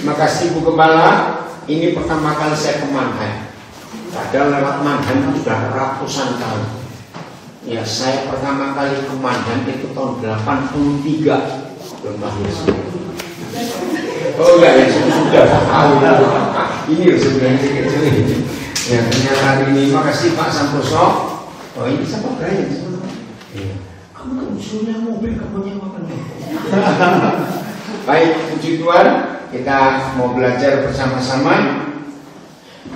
Makasih Bu Gembala. Ini pertama kali saya ke Mannheim. Padahal lewat Mannheim sudah ratusan kali. Ya, saya pertama kali ke Mannheim itu tahun 83. Belum lahir. Oh enggak ya, sudah tahu. Ini sebenarnya kecil ini. Ya, ternyata hari ini. Makasih Pak Santoso. Oh ini siapa Brian? Iya. Kamu kan usulnya mobil, kamu nyewakan. Baik, puji Tuhan, kita mau belajar bersama-sama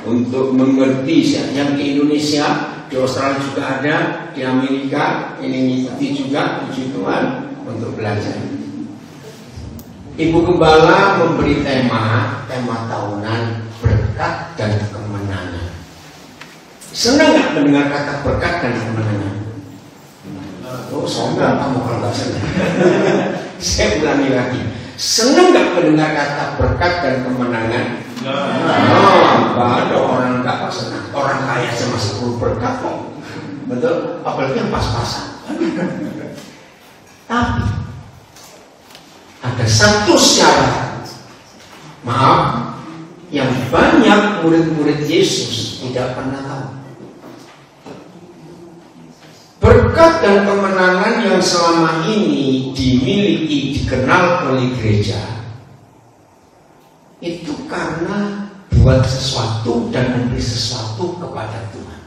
untuk mengerti yang di Indonesia, di Australia juga ada, di Amerika ini ngikuti juga, puji Tuhan untuk belajar. Ibu Gembala memberi tema tahunan berkat dan kemenangan. Senang nggak mendengar kata berkat dan kemenangan? Oh, sombong kamu kalau nggak senang. Saya ulangi lagi. Senang nggak mendengar kata berkat dan kemenangan? Nggak ada orang nggak senang. Orang kaya cuma 10 berkat kok. Betul? Apalagi yang pas-pasan. Tapi ada satu syarat. Maaf, yang banyak murid-murid Yesus tidak pernah tahu. Berkat dan kemenangan yang selama ini dimiliki, dikenal oleh gereja, itu karena buat sesuatu dan memberi sesuatu kepada Tuhan.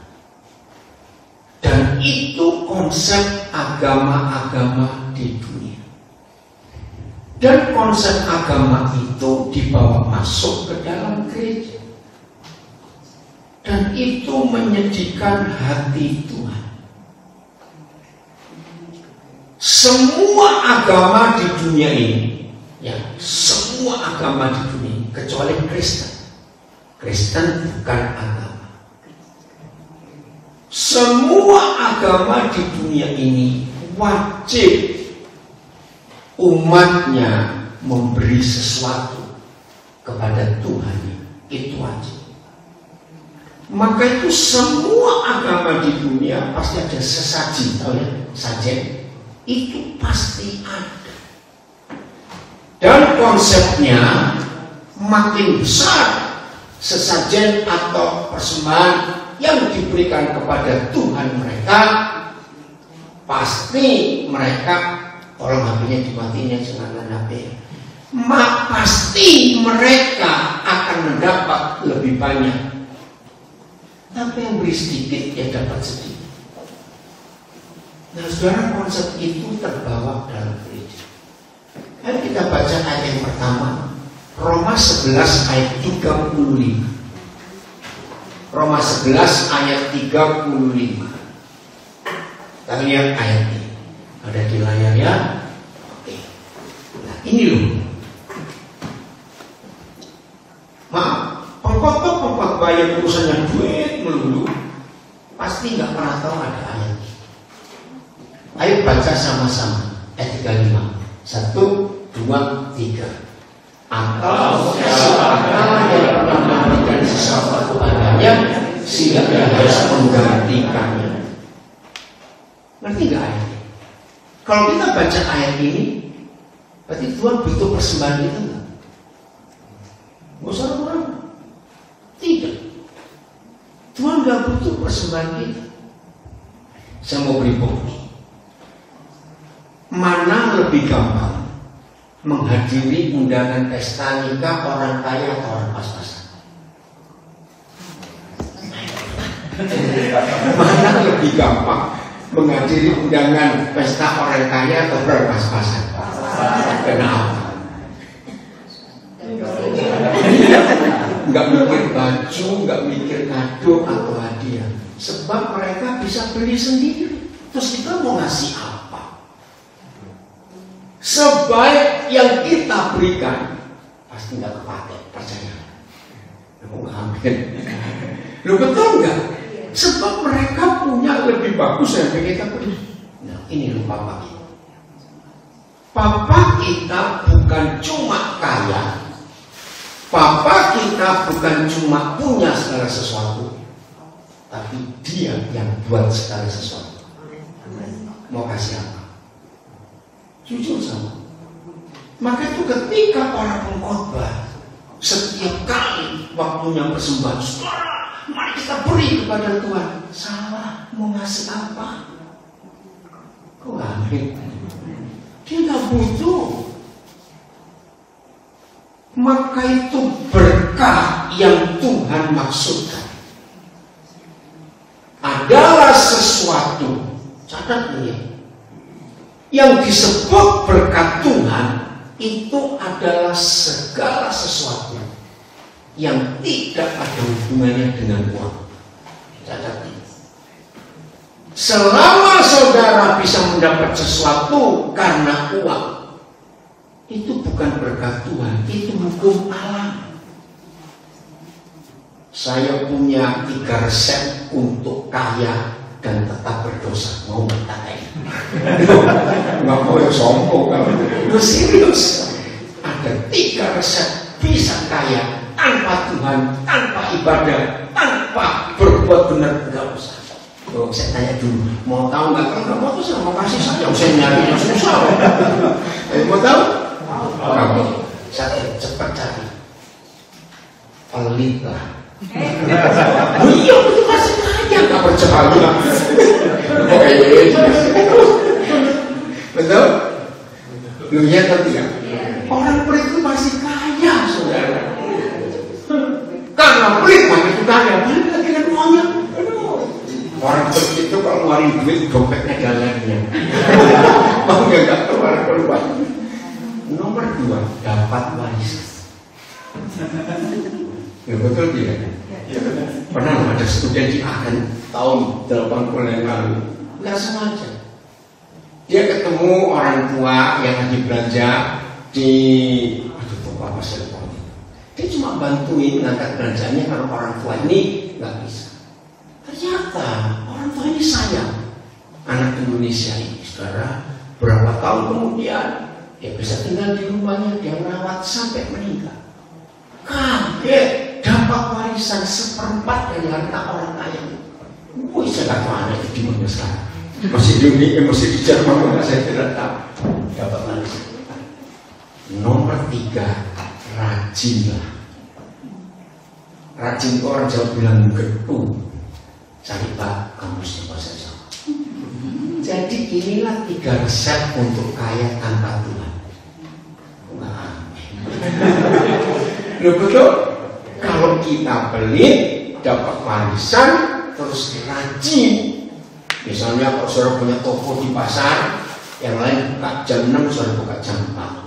Dan itu konsep agama-agama di dunia. Dan konsep agama itu dibawa masuk ke dalam gereja. Dan itu menyedihkan hati Tuhan. Semua agama di dunia ini, ya, semua agama di dunia ini, kecuali Kristen. Kristen bukan agama. Semua agama di dunia ini wajib umatnya memberi sesuatu kepada Tuhan. Itu wajib. Maka itu semua agama di dunia pasti ada sesaji, tahu ya, sajen. Itu pasti ada. Dan konsepnya makin besar sesajen atau persembahan yang diberikan kepada Tuhan mereka, pasti mereka, tolong HP-nya dimatiin, jangan HP. Pasti mereka akan mendapat lebih banyak. Tapi yang beri sedikit ya dapat sedikit. Nah, saudara, konsep itu terbawa dalam gereja. Mari kita baca ayat yang pertama, Roma 11 ayat 35. Roma 11 ayat 35. Kita lihat ayat ini. Ada di layar ya. Oke. Nah, ini loh. Maaf, pengkhotbah yang urusannya duit melulu pasti nggak pernah tahu ada ayat. Ayo baca sama-sama ayat 35. 1, 2, 3. Atau siapakah yang pernah memberikan sesuatu kepadanya sehingga dia harus menggantikannya? Ngerti gak ayatnya? Kalau kita baca ayat ini, berarti Tuhan butuh persembahan kita enggak? Nggak usah orang. Tidak. Tuhan gak butuh persembahan kita. Saya mau beri bukti. Mana lebih gampang menghadiri undangan pesta nikah orang kaya atau orang pas-pasan? Mana lebih gampang menghadiri undangan pesta orang kaya atau orang pas-pasan? Kenapa? Nggak mikir baju, nggak mikir kado atau hadiah, sebab mereka bisa beli sendiri. Terus kita mau ngasih apa? Sebaik yang kita berikan pasti nggak kepake, percaya. Lu nggak ambil, lu betul nggak? Sebab mereka punya lebih bagus yang kita punya. Nah, ini lu papa kita. Papa kita bukan cuma kaya, papa kita bukan cuma punya segala sesuatu, tapi dia yang buat segala sesuatu. Mau kasih apa? Jujur sama. Maka itu ketika para pengkhotbah setiap kali waktunya persembahan, saudara, mari kita beri kepada Tuhan. Salah, mau ngasih apa? Kok aneh? Dia nggak butuh. Maka itu berkah yang Tuhan maksudkan adalah sesuatu, catat ini, yang disebut berkat Tuhan itu adalah segala sesuatu yang tidak ada hubungannya dengan uang. Catat ini. Selama saudara bisa mendapat sesuatu karena uang, itu bukan berkat Tuhan, itu hukum alam. Saya punya 3 resep untuk kaya dan tetap berdosa. Mau berkata ini? Nggak mau yang sombong kalau itu serius. Ada 3 resep bisa kaya tanpa Tuhan, tanpa ibadah, tanpa berbuat benar. Nggak usah. Oh, saya tanya dulu, mau tahu nggak? Kalau nggak mau tuh mau kasih saja. Saya nyari yang susah. Mau tahu? Kamu saya cepat cari. Pelit lah. Iya, itu pasti kaya. Nggak percaya. Betul? Lu lihat atau tidak? Orang pelit itu pasti kaya, saudara. Karena pelit maka itu kaya. Balik lagi dengan uangnya. Orang pelit itu kalau ngeluarin duit, dompetnya jalannya. Mau nggak keluar. Nomor 2, dapat warisan. Ya betul tidak? Ya, benar. Pernah ada studi di Aachen tahun 80 yang lalu, nggak sengaja dia ketemu orang tua yang lagi belanja di toko apa sih? Dia cuma bantuin ngangkat belanjanya karena orang tua ini nggak bisa. Ternyata orang tua ini sayang anak Indonesia ini, saudara. Berapa tahun kemudian dia bisa tinggal di rumahnya, dia merawat sampai meninggal. Kaget dapat warisan 1/4 dari harta orang kaya. Wih, saya nggak tahu anak itu di mana sekarang. Masih di Indonesia, masih di Jerman, saya tidak tahu. Dapat warisan. Nomor 3, rajinlah. Rajin itu orang Jawa bilang getu. Cari Pak kamusnya bahasa Jawa. Jadi inilah 3 resep untuk kaya tanpa Tuhan. Wah, betul. Kalau kita pelit, dapat warisan, terus rajin. Misalnya kalau saudara punya toko di pasar, yang lain buka jam 6, saudara buka jam 4.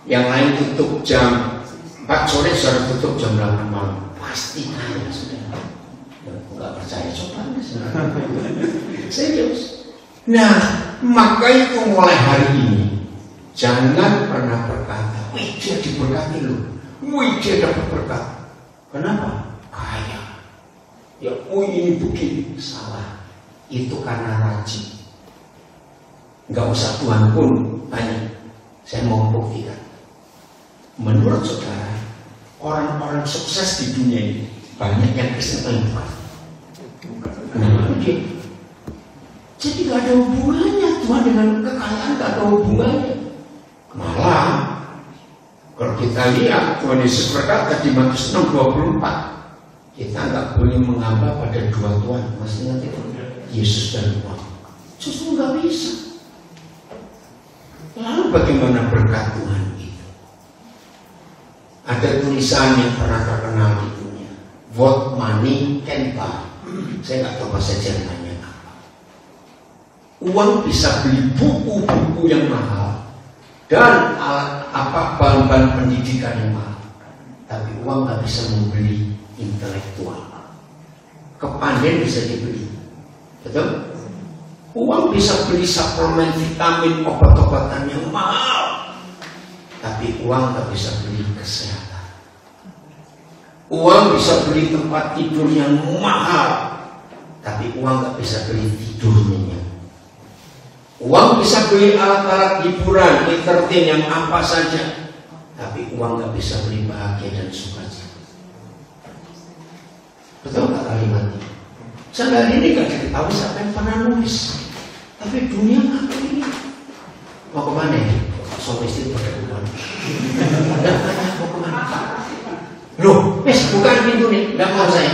Yang lain tutup jam 4 sore, saudara tutup jam 8 malam. Pasti kaya, saudara. Enggak percaya, coba. Serius. Nah, maka itu mulai hari ini, jangan pernah berkata, wih dia diberkati loh, wih dia dapat berkat. Kenapa? Kaya. Ya, wih ini begini. Salah. Itu karena rajin. Nggak usah Tuhan pun tanya. Saya mau buktikan. Menurut saudara, orang-orang sukses di dunia ini banyak yang Kristen atau bukan? Kenapa begitu? Jadi gak ada hubungannya Tuhan dengan kekayaan, gak ada hubungannya. Malah kalau kita lihat Tuhan Yesus berkata di Matius 6:24, kita nggak boleh mengambah pada 2 Tuhan. Masih ingat itu? Yesus dan uang. Justru nggak bisa. Lalu bagaimana berkat Tuhan itu? Ada tulisan yang pernah terkenal di dunia, what money can buy. Saya nggak tahu bahasa Jermannya apa. Uang bisa beli buku-buku yang mahal dan bahan-bahan pendidikan yang mahal, tapi uang nggak bisa membeli intelektual. Kepandaian bisa dibeli, betul? Uang bisa beli suplemen vitamin, obat-obatan yang mahal, tapi uang nggak bisa beli kesehatan. Uang bisa beli tempat tidur yang mahal, tapi uang nggak bisa beli tidurnya. Uang bisa beli alat-alat hiburan, entertain yang apa saja, tapi uang nggak bisa beli bahagia dan sukacita. Betul nggak kalimatnya? Sampai hari ini nggak diketahui siapa yang pernah nulis, tapi dunia nggak ini. Mau kemana ya? Soal istri pada kemana? Enggak tanya mau kemana. Loh, bukan pintu nih, enggak mau saya.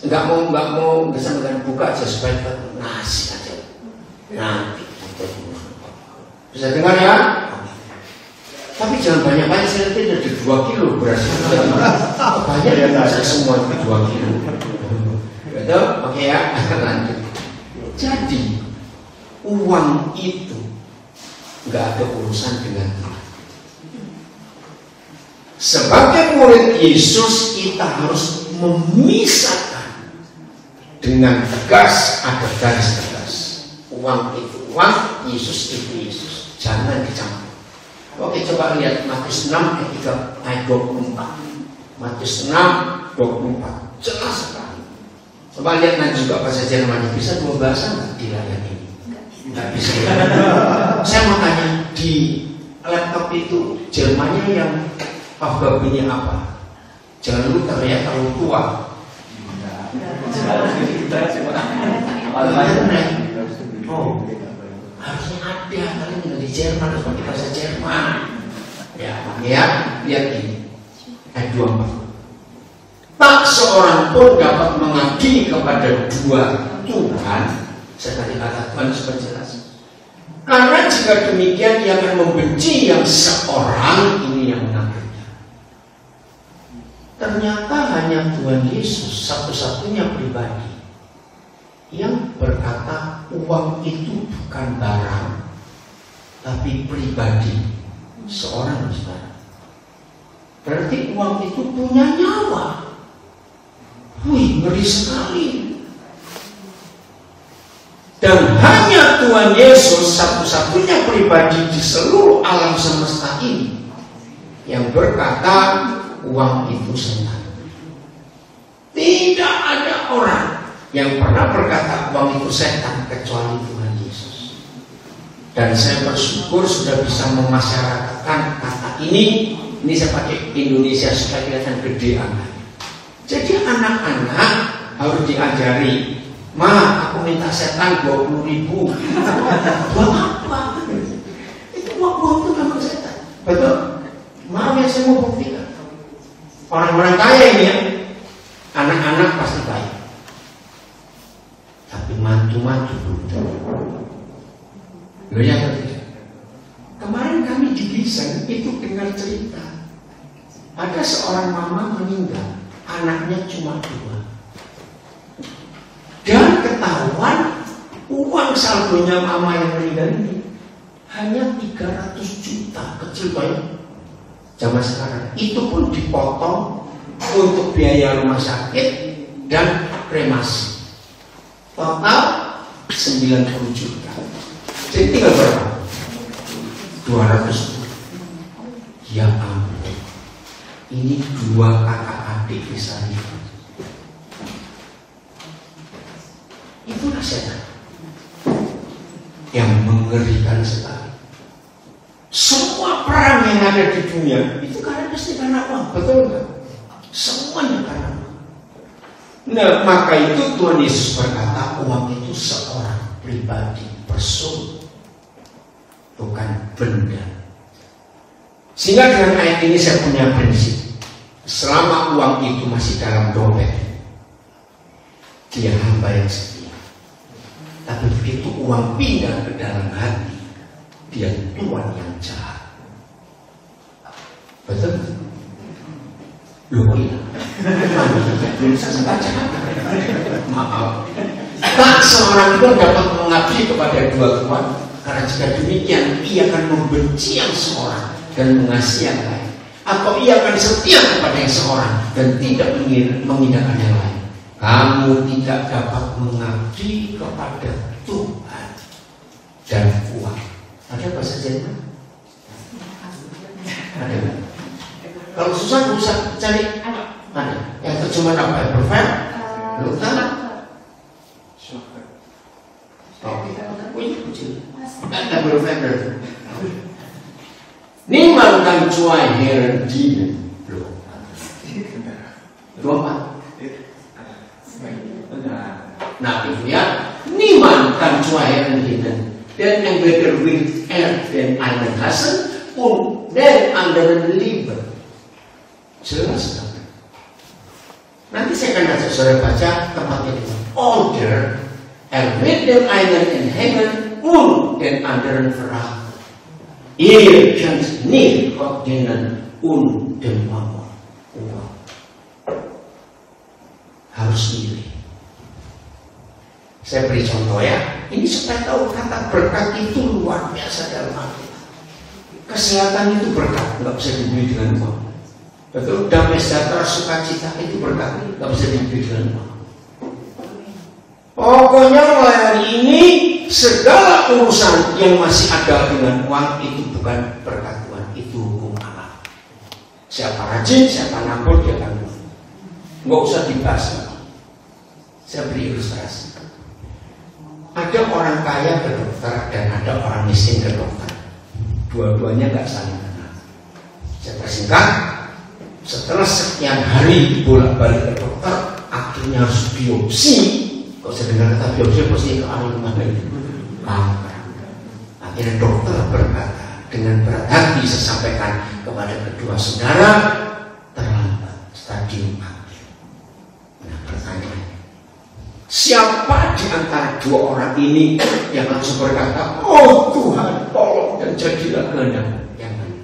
Enggak mau kesampaian, buka aja supaya nasi aja. Nanti bisa dengar ya? Tapi jangan banyak-banyak, saya nanti ada 2 kilo beras. Banyak ya, saya semua 2 kilo. Betul? Oke ya, lanjut. Jadi uang itu nggak ada urusan dengan Tuhan. Sebagai murid Yesus, kita harus memisahkan dengan tegas, ada garis tegas. Uang itu uang, Yesus itu Yesus. Jangan dicampur. Oke, coba lihat Matius 6 ayat 24. Matius 6 24. Jelas sekali. Coba lihat nanti juga bahasa Jerman. Bisa 2 bahasa nggak di layar ini? Nggak bisa. Saya mau tanya, di laptop itu Jermannya yang alfabetnya apa? Jangan lupa ya, kalau tua. Oh, harusnya ada kali di Jerman, harus pakai bahasa Jerman. Ya, lihat ini ayat 24. Tak seorang pun dapat mengabdi kepada 2 Tuhan. Saya tadi kata Tuhan supaya jelas. Karena jika demikian ia akan membenci yang seorang, ini yang menakutkan. Ternyata hanya Tuhan Yesus satu-satunya pribadi yang berkata uang itu bukan barang, tapi pribadi seorang saudara. Berarti uang itu punya nyawa. Wih, ngeri sekali. Dan hanya Tuhan Yesus satu-satunya pribadi di seluruh alam semesta ini yang berkata uang itu setan. Tidak ada orang yang pernah berkata uang itu setan kecuali Tuhan Yesus. Dan saya bersyukur sudah bisa memasyarakatkan kata ini. Ini saya pakai Indonesia supaya kelihatan gede anak. Jadi anak-anak harus diajari, Ma, aku minta setan 20.000. Buat apa? Itu uang itu memang setan. Betul? Maaf ya, saya mau buktikan. Orang-orang kaya ini ya, anak-anak pasti baik. Tapi mantu-mantu belum. Loh yang ketiga. Kemarin kami di Giseng itu dengar cerita. Ada seorang mama meninggal, anaknya cuma 2. Dan ketahuan uang saldonya mama yang meninggal ini hanya 300 juta, kecil banget zaman sekarang. Itu pun dipotong untuk biaya rumah sakit dan kremasi. Total 90 juta. Jadi tinggal berapa? 200 juta. Ya ampun. Ini 2 kakak adik misalnya. Itulah setan yang mengerikan sekali. Semua perang yang ada di dunia itu karena pasti karena uang, betul nggak? Semuanya karena uang. Nah, maka itu Tuhan Yesus berkata uang itu seorang pribadi, person, bukan benda. Sehingga dengan ayat ini saya punya prinsip. Selama uang itu masih dalam dompet, dia hamba yang setia. Tapi begitu uang pindah ke dalam hati, dia tuan yang jahat. Betul? Loh iya. Belum saya baca. Maaf. Tak seorang pun dapat mengabdi kepada 2 tuan, karena jika demikian ia akan membenci yang seorang dan mengasihi yang lain, atau ia akan setia kepada yang seorang dan tidak mengindahkan yang lain. Kamu tidak dapat mengabdi kepada Tuhan dan uang. Ada bahasa Jerman? Ada. Kalau susah bisa cari. Ada. Yang terjemahan apa? Prefer? Luther? Ada berbeda. Niemand kan zwei Herren dienen. Dua. Nah itu ya, niemand kan zwei Herren dienen. Denn entweder will den einen hassen und dan anderen Liebe. Jelas kan? Nanti saya akan ajak saudara baca tempatnya di Oder wird dem einen in Himmel und den anderen verraten. Ihr könnt nicht Gott dienen und dem Mammon. Harus milih. Saya beri contoh ya. Ini supaya tahu kata berkat itu luar biasa dalam Alkitab. Kesehatan itu berkat, nggak bisa dibeli dengan uang. Betul, damai sejahtera sukacita itu berkat, nggak bisa dibeli dengan uang. Pokoknya mulai hari ini segala urusan yang masih ada dengan uang itu bukan berkat Tuhan, itu hukum Allah. Siapa rajin, siapa nampol dia akan uang. Nggak usah dibahas. Saya beri ilustrasi. Ada orang kaya ke dokter dan ada orang miskin ke dokter. Dua-duanya nggak saling kenal. Saya persingkat, setelah sekian hari bolak-balik ke dokter, akhirnya harus biopsi. Kalau saya dengar kata biopsi, pasti ke arah mana itu? Akhirnya dokter berkata dengan berat hati, saya sampaikan kepada kedua saudara, terlambat, stadium akhir. Nah, pertanyaannya, siapa di antara dua orang ini yang langsung berkata, oh Tuhan, tolong dan jadilah kehendak yang benar?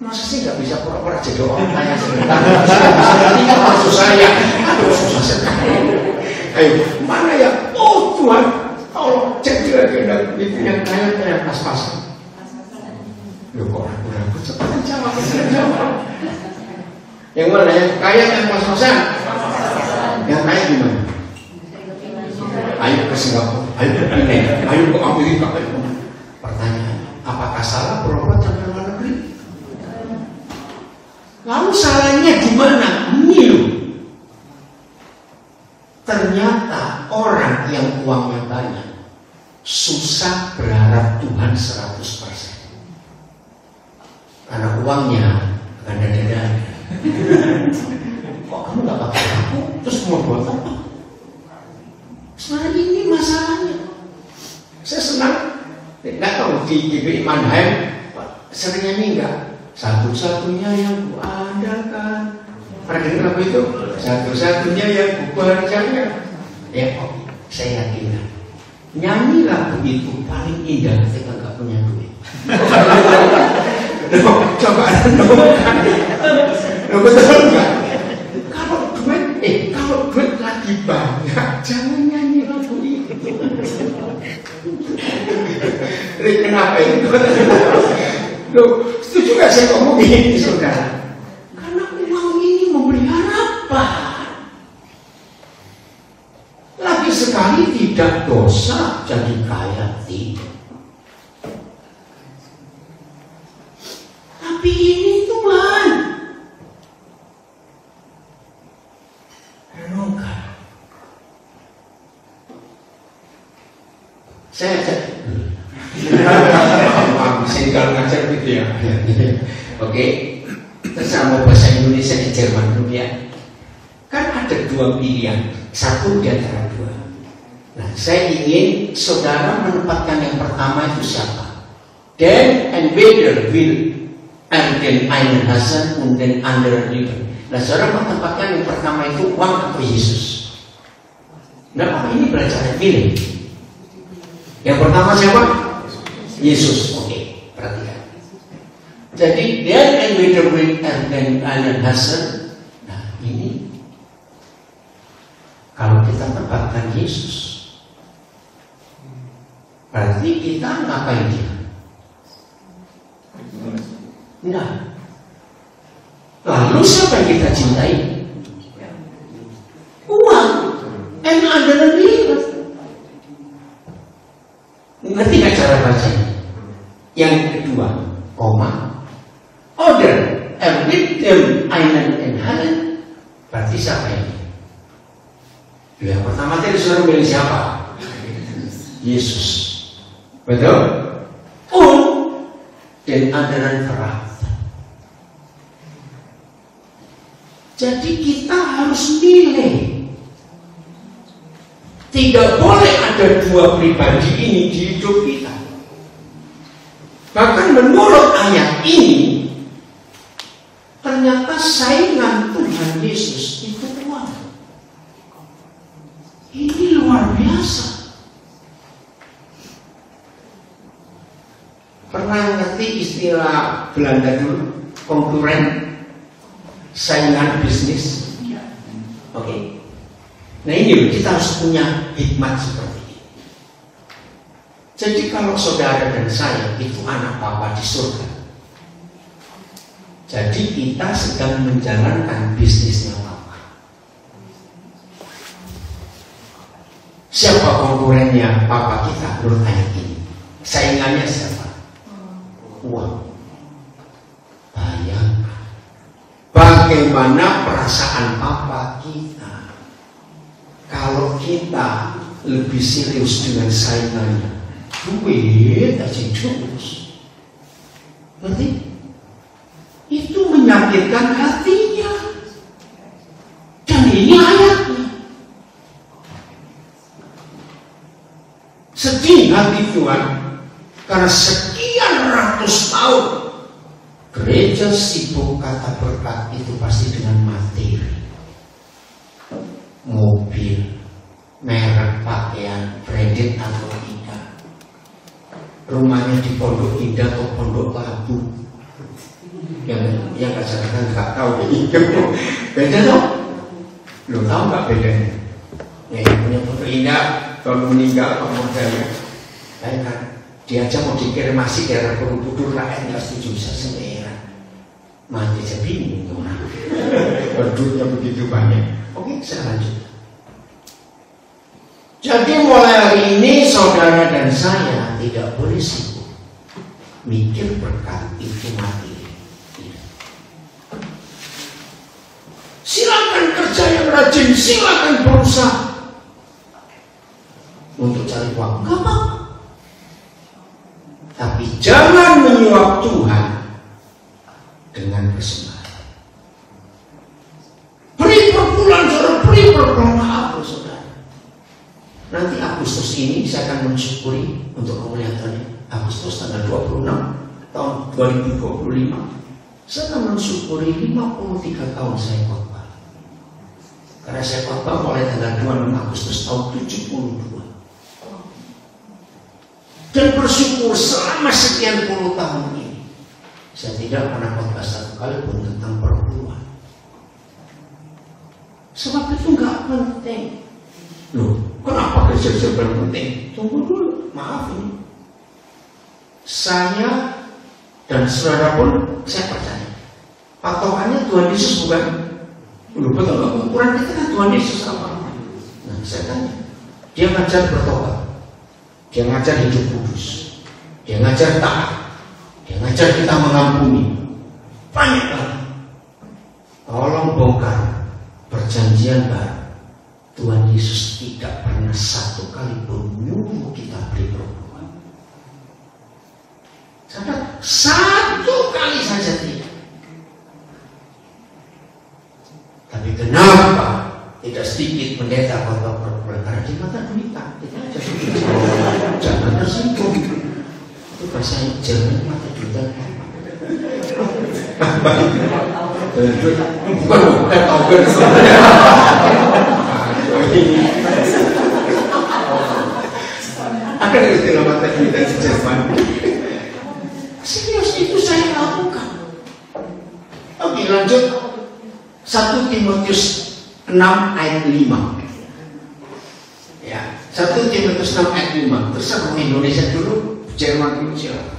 Masa sih nggak bisa pura-pura jadi orang kaya sebentar? Ini kan maksud saya, aduh susah sekali. Ayo, mana ya? Oh Tuhan, tolong jadilah kehendak itu yang kaya kayak pas-pasan. Loh kok ragu-ragu, cepat jawab. Yang mana yang kaya yang pas-pasan? Yang kaya gimana? Ayo ke Singapura, ayo ke Pinang, ayo ke Amerika. Pertanyaan, apakah salah berobat di luar negeri? Lalu salahnya di mana? Ini loh. Ternyata orang yang uangnya banyak susah berharap Tuhan 100%. Karena uangnya akan ada-ada. Kok kamu gak pakai aku? Terus mau buat apa? Sebenarnya ini masalahnya. Saya senang. Nggak tahu di GBI Mannheim seringnya nih enggak. Satu-satunya yang kuandalkan. Pernah dengar apa itu? Satu-satunya yang kupercaya. Ya kok, saya yakin. Nyanyi lagu itu paling indah ketika nggak punya duit. Coba renungkan. Betul nggak? Kalau duit lagi banyak, jangan nyanyi lagu itu. Kenapa itu? Loh, setuju nggak saya ngomong ini, saudara? Karena uang ini memberi harapan. Lagi sekali tidak dosa jadi kaya, tidak. Tapi ini Tuhan. Renungkan. Saya ajak. Kalau ngajar gitu ya. Oke. Terus saya mau bahasa Indonesia di Jerman dulu ya. Kan ada dua pilihan, satu di antara dua. Nah, saya ingin saudara menempatkan yang pertama itu siapa? Den entweder will den einen hassen und den anderen lieben. Nah, saudara menempatkan yang pertama itu uang atau Yesus. Nah, apa ini belajar pilih? Yang pertama siapa? Yesus. Oke, perhatikan. Jadi den entweder will den einen hassen. Nah, ini kalau kita tempatkan Yesus, berarti kita ngapain dia? Enggak. Lalu siapa yang kita cintai? Uang. And under the ngerti gak cara bacanya? Yang kedua, koma, Oder mit dem einen enthalten. Berarti siapa ini? Yang pertama tadi suruh milih siapa? Yesus. Betul? Den anderen verraten. Jadi kita harus milih. Tidak boleh ada dua pribadi ini di hidup kita. menurut ayat ini, ternyata saingan Tuhan Yesus itu kuat. Ini luar biasa. Pernah ngerti istilah Belanda dulu, konkuren, saingan bisnis? Oke. Nah ini kita harus punya hikmat seperti ini. Jadi kalau saudara dan saya itu anak Bapa di surga, jadi kita sedang menjalankan bisnisnya Bapa. Siapa konkurennya Bapa kita menurut ayat ini? Saingannya siapa? Uang. Bayangkan bagaimana perasaan Bapa kita kalau kita lebih serius dengan saingannya. Duit aja terus. Berarti itu menyakitkan hatinya. Dan ini ayatnya. Sedih hati Tuhan karena sekian ratus tahun gereja sibuk kata berkat itu pasti dengan materi, mobil, merek pakaian, branded atau tidak, rumahnya di Pondok Indah atau Pondok Labu, yang kadang-kadang nggak tahu beda dong, lo tahu nggak bedanya? Yang punya Pondok Indah kalau meninggal apa modalnya, kan? Dia aja mau dikremasi daerah Borobudur, rakyat nggak setuju, bisa selera. Mati saya bingung orang. Berdutnya begitu banyak. Oke, saya lanjut. Jadi mulai hari ini saudara dan saya tidak boleh sibuk mikir berkat itu mati. Silakan kerja yang rajin, silakan berusaha untuk cari uang. Gak apa-apa. Tapi jangan menyuap Tuhan dengan persembahan. Beri per bulan, saudara, beri per bulan. Maaf, saudara. Nanti Agustus ini saya akan mensyukuri untuk kemuliaannya. Agustus tanggal 26 tahun 2025. Saya akan mensyukuri 53 tahun saya khotbah. Karena saya khotbah mulai tanggal 26 Agustus tahun 72. Dan bersyukur selama sekian puluh tahun ini saya tidak pernah khotbah satu kali pun tentang perpuluhan. Sebab itu nggak penting. Loh, kenapa gereja penting? Tunggu dulu, maaf ini. Saya dan saudara pun saya percaya patokannya Tuhan Yesus bukan. Loh, betul, ukuran kita kan Tuhan Yesus apa? Nah, saya tanya, dia ngajar bertobat. Dia ngajar hidup kudus, dia ngajar taat, dia ngajar kita mengampuni. Banyak lagi. Tolong bongkar perjanjian baru. Tuhan Yesus tidak pernah satu kali pun nyuruh kita beri perbuatan. Sadar, satu kali saja tidak. Tapi kenapa tidak sedikit pendeta khotbah perbuatan? Karena di mata duita kita aja. Jangan tersinggung. Itu bahasa Jerman mata duita. Bukan tahu kan? Ada istilah mata duita di Jerman. Serius itu saya lakukan. Oke, lanjut. 1 Timotius 6 ayat 5. Ya, 1 Timotius 6 ayat 5. Terserah Indonesia dulu, Jerman dulu silakan.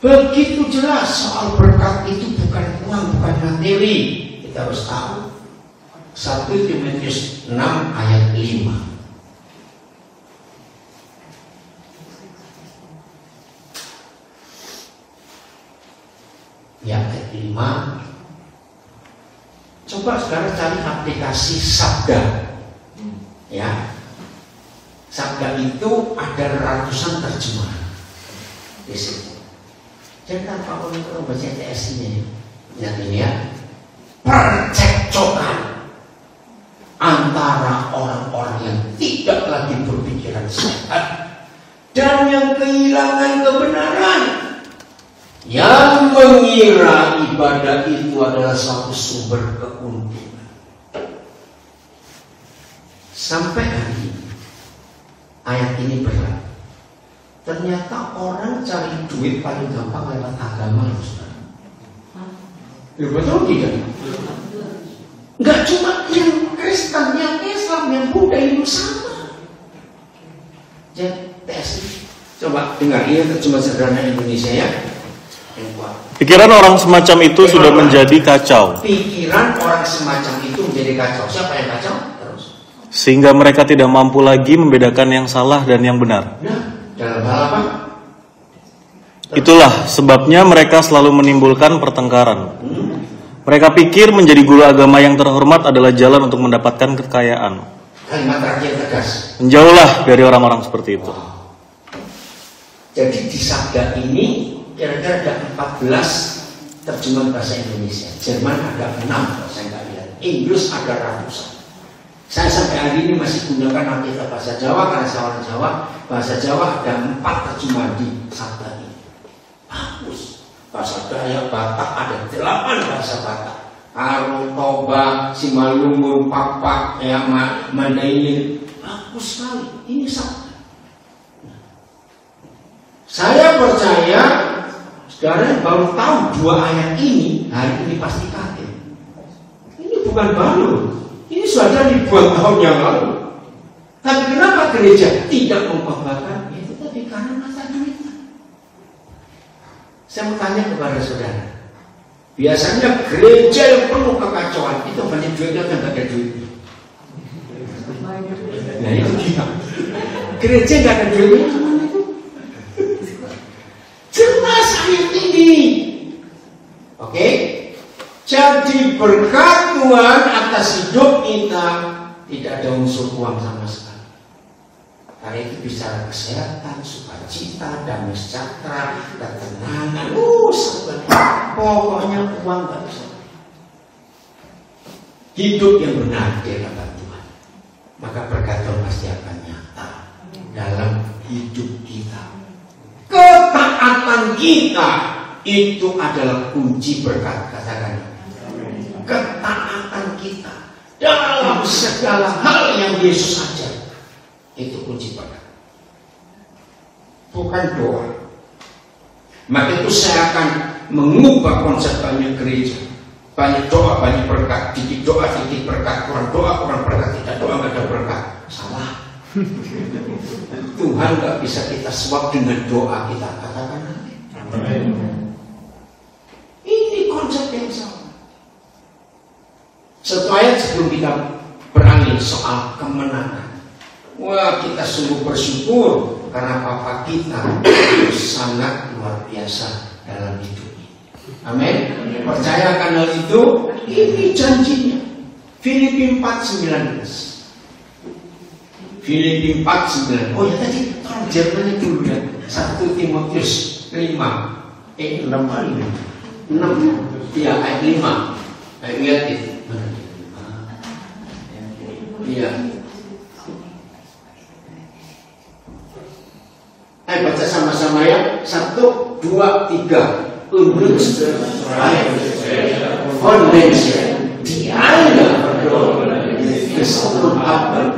Begitu jelas soal berkat itu bukan uang, bukan materi. Kita harus tahu. 1 Timotius 6 ayat 5. Ya, ayat 5. Coba sekarang cari aplikasi Sabda. Ya. Sabda itu ada ratusan terjemahan di situ. Jadi tanpa orang baca TS-nya, lihat ini ya. Percekcokan antara orang-orang yang tidak lagi berpikiran sehat dan yang kehilangan kebenaran. mengira ibadah itu adalah suatu sumber keuntungan. Sampai hari ini ayat ini berlaku. Ternyata orang cari duit paling gampang lewat agama, saudara. Ya betul tidak? Enggak cuma yang Kristen, yang Islam, yang Buddha itu sama. Jadi coba dengar, ini terjemah sederhana Indonesia ya. Pikiran orang semacam itu sudah menjadi kacau. Pikiran orang semacam itu menjadi kacau. Siapa yang kacau? Terus. Sehingga mereka tidak mampu lagi membedakan yang salah dan yang benar. Nah, dalam hal apa? Itulah sebabnya mereka selalu menimbulkan pertengkaran. Mereka pikir menjadi guru agama yang terhormat adalah jalan untuk mendapatkan kekayaan. Kalimat terakhir tegas. Menjauhlah dari orang-orang seperti itu. Jadi di sabda ini kira-kira ada 14 terjemahan bahasa Indonesia. Jerman ada 6 kalau saya nggak lihat. Inggris ada ratusan. Saya sampai hari ini masih gunakan Alkitab bahasa Jawa karena saya orang Jawa. Bahasa Jawa ada 4 terjemahan di sabda ini. Bagus. Bahasa Dayak, Batak ada 8 bahasa Batak. Karo, Toba, Simalungun, Papak, Mandailing. Bagus sekali. Ini sabda. Saya percaya saudara baru tahu 2 ayat ini hari ini pasti kaget. Ini bukan baru. Ini sudah dibuat tahun yang lalu. Tapi kenapa gereja tidak mengkhotbahkan? Itu tadi karena mata duitnya. Saya mau tanya kepada saudara. Biasanya gereja yang penuh kekacauan itu banyak duitnya kan nggak ada duitnya. Nah itu dia. Gereja nggak ada duitnya kemana itu? Jelas ayat ini. Oke? Jadi berkat Tuhan atas hidup kita tidak ada unsur uang sama sekali. Karena itu bicara kesehatan, sukacita, damai sejahtera, ketenangan, pokoknya uang nggak bisa. Hidup yang benar di hadapan Tuhan, maka berkat Tuhan pasti akan nyata dalam hidup kita. Ketaatan kita itu adalah kunci berkat. Katakan. Ketaatan kita dalam segala hal yang Yesus ajar itu kunci berkat, bukan doa. Maka itu saya akan mengubah konsep banyak gereja, banyak doa, banyak berkat, dikit doa, dikit berkat, kurang doa, kurang berkat, tidak doa, nggak ada berkat. Salah. Tuhan nggak bisa kita suap dengan doa kita. Katakan amin. Ini konsep yang salah. Satu ayat sebelum kita beralih soal kemenangan. Wah, kita sungguh bersyukur karena Papa kita sangat luar biasa dalam hidup ini. Amin. Percayakan hal itu. Ini janjinya. Filipi 4:19. Filipi 4:9. Oh ya tadi tolong Jermannya dulu ya. 1 Timotius 5. 6 ya ayat 5. Lihat itu. Iya. Baca sama-sama ya. 1, 2, 3. Untuk Foundation di anda berdoa Kristus apa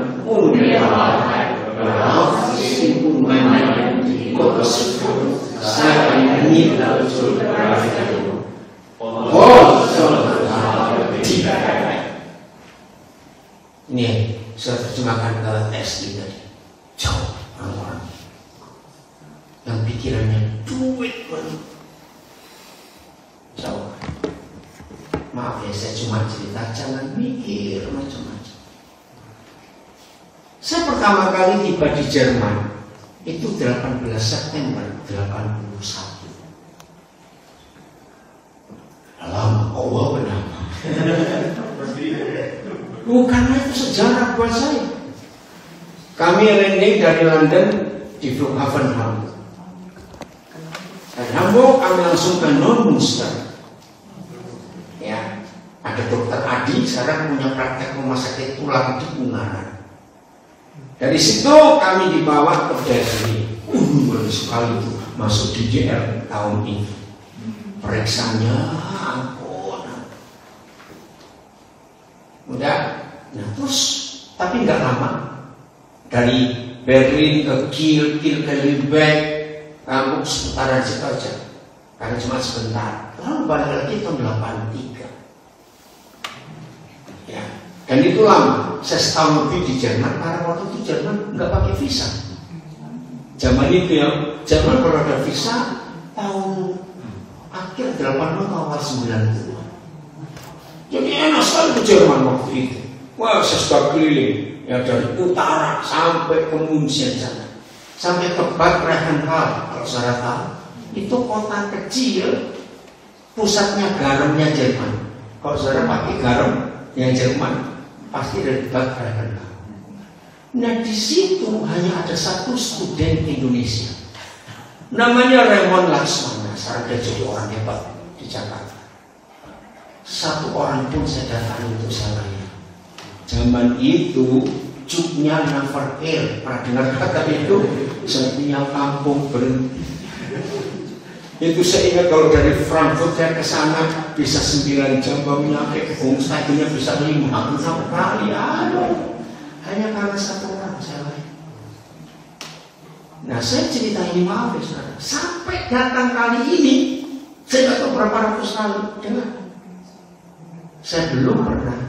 ini saya terjemahkan ke teks tadi. Jauh orang-orang yang pikirannya duit banget. Jauh. Maaf ya, saya cuma cerita, jangan mikir macam-macam. Saya pertama kali tiba di Jerman itu 18 September 81. Lama, Allah benar. Karena itu sejarah buat saya. Kami landing dari London di Flughafen Hamburg. Dan Hamburg kami langsung ke Non-Münster. Ya, ada dokter Adi sekarang punya praktek rumah sakit tulang di Ungaran. Dari situ kami dibawa ke Berlin. Baru sekali itu masuk DDR tahun ini. Periksanya ampun. Udah, nah terus tapi nggak lama dari Berlin ke Kiel ke Lübeck, kampung seputaran situ aja, karena cuma sebentar. Lalu balik lagi tahun 83. Ya, dan itu lama. Saya setahun lebih di Jerman, karena waktu itu Jerman nggak pakai visa. Zaman itu ya, Jerman baru ada visa tahun akhir 80 awal 90. Jadi enak sekali ke Jerman waktu itu. Wah, saya sudah keliling ya dari utara sampai ke Munchen sana, sampai ke Bad Reichenhall. Kalau saudara tahu, itu kota kecil, pusatnya garamnya Jerman. Kalau saudara pakai garam yang Jerman, pasti dari Bad Reichenhall. Nah di situ hanya ada satu student Indonesia, namanya Raymond Laksmana. Sekarang dia jadi orang hebat di Jakarta. Satu orang pun saya datangi untuk saya layani. Zaman itu cuknya Naver Air, pernah dengar kata itu? Setiap kampung berhenti. Itu saya ingat kalau dari Frankfurt saya ke sana bisa 9 jam, nyampe ke Bungstadnya bisa 5-6 kali. Aduh, hanya karena satu orang saya layani. Nah saya cerita ini maaf ya saudara, sampai datang kali ini saya nggak tahu berapa ratus kali dengar. Saya belum pernah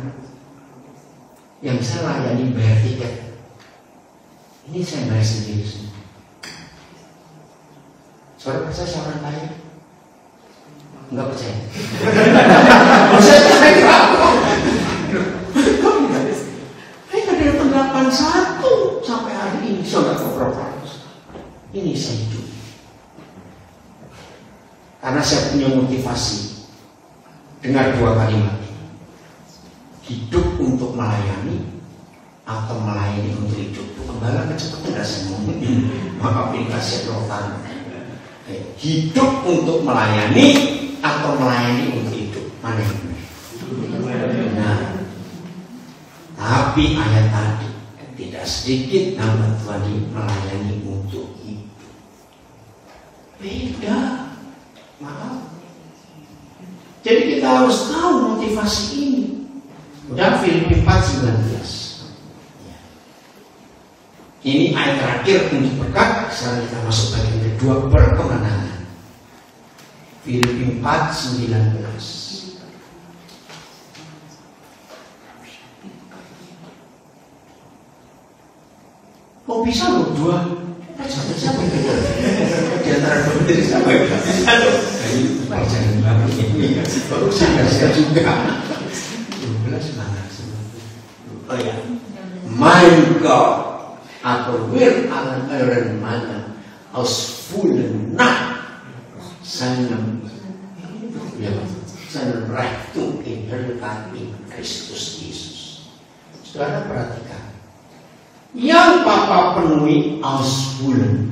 yang saya layani bayar tiket. Ini saya bayar sendiri. Saudara percaya saya orang kaya? Enggak percaya. Saya dari 81 sampai hari ini saya nggak tahu berapa. Ini saya hidup karena saya punya motivasi. Dengar 2 kalimat ini: hidup untuk melayani atau melayani untuk hidup. Kembali kecepatan nggak saya ngomong? Maaf ini kasih rotan. Hidup untuk melayani atau melayani untuk hidup, mana yang benar? Nah, tapi ayat tadi tidak sedikit nama Tuhan melayani untuk hidup. Beda, maaf. Jadi kita harus tahu motivasi ini. Udah Filipi 4:19. Ini ayat terakhir untuk berkat. Sekarang kita masuk bagian kedua, berkemenangan. Filipi 4:19. Kok bisa loh 2? Siapa di antara dua dari siapa? Ayo, jangan banget ini. Baru saya juga. 12 mana? Oh ya, my God, atau wir allen euren Mannen ausfüllen nach seinem Reichtum in Herrlichkeit in Kristus Yesus. Saudara perhatikan. Yang Papa penuhi ausfüllen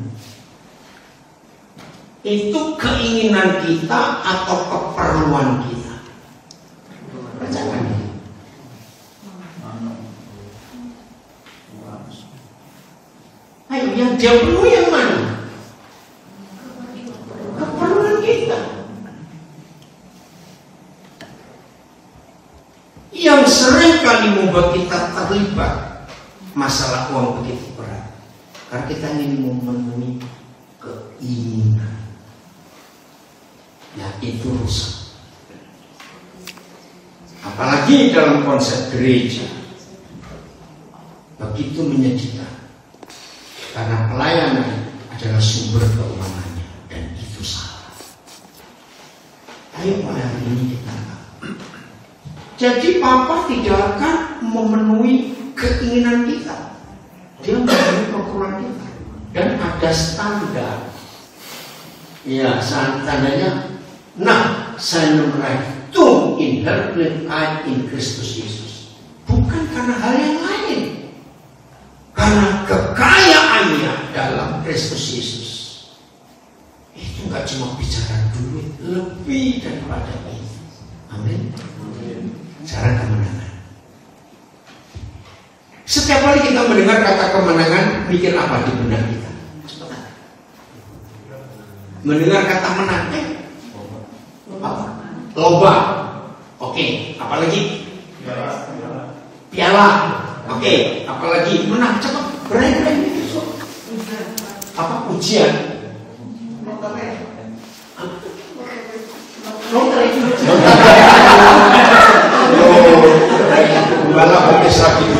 itu keinginan kita atau keperluan kita. Percaya ini. Ayo, yang dia penuhi yang mana? Keperluan kita. Yang sering kali membuat kita terlibat masalah uang begitu berat, karena kita ingin memenuhi keinginan. Ya itu rusak. Apalagi dalam konsep gereja, begitu menyedihkan, karena pelayanan adalah sumber keuangannya, dan itu salah. Ayo pada hari ini kita jadi Papa tidak akan memenuhi keinginan kita, dia memenuhi keperluan kita, dan ada standar. Ya, standarnya. Nah, seinem Reichtum in Herrlichkeit in Kristus Yesus. Bukan karena hal yang lain, karena kekayaannya dalam Kristus Yesus. Itu nggak cuma bicara duit, lebih daripada itu. Amin. Cara kemenangan. Setiap kali kita mendengar kata kemenangan, mikir apa di benak kita? Mendengar kata menang, apalagi menang cepat, berani. Apa ujian? Malah habis lagi.